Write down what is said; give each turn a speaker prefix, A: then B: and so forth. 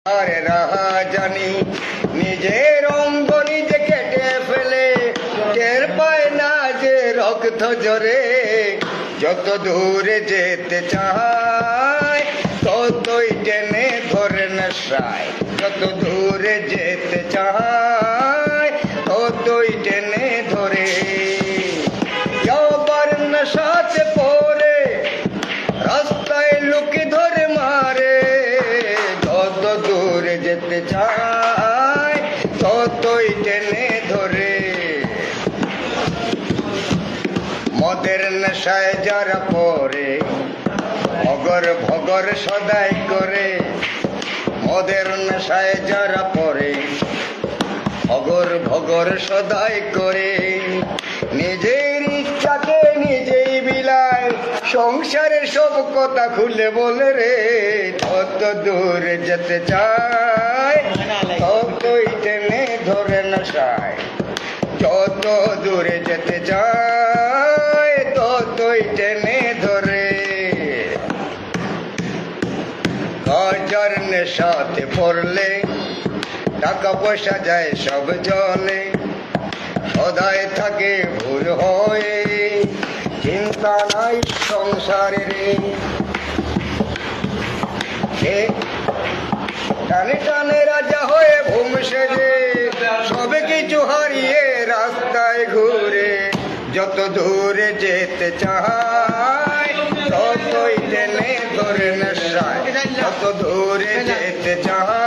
A: আরে রাহা জানি নিজের অঙ্গ নিজে কেটে ফেলে, টের পায় না যে রক্ত ঝরে। যত দূরে যেতে চায় ততই টেনে ধরে নেশায়, যত দূরে যেতে চায় ততই টেনে ধরে। যাবার নেশাতে পড়ে রাস্তায় লুকি ধরে মারে, যত দূরে যেতে চায় ততই টেনে ধরে। মদের নেশায় যারা পড়ে অগর ভগর সদাই করে, মদের নেশায় যারা পড়ে অগর ভগর সদাই করে। নিজের ইচ্ছাকে নিজেই বিলায়, সংসারের সব কথা খুলে বলে রে। যত দূরে যেতে চায় ততই টেনে ধরে নেশায়, যত দূরে যেতে চায় ততই টেনে ধরে। কাজার নেশাতে পড়লে টাকা পয়সা যায় সব জলে, সদায় থাকে ভুল হয়ে চিন্তা নাই সংসারের। টানে টানে রাজা হয়ে ঘুম সেজে সবে কিছু হারিয়ে রাস্তায় ঘুরে। যত দূরে যেতে চায় ততই টেনে ধরে নেশায়, যত দূরে যেতে চায়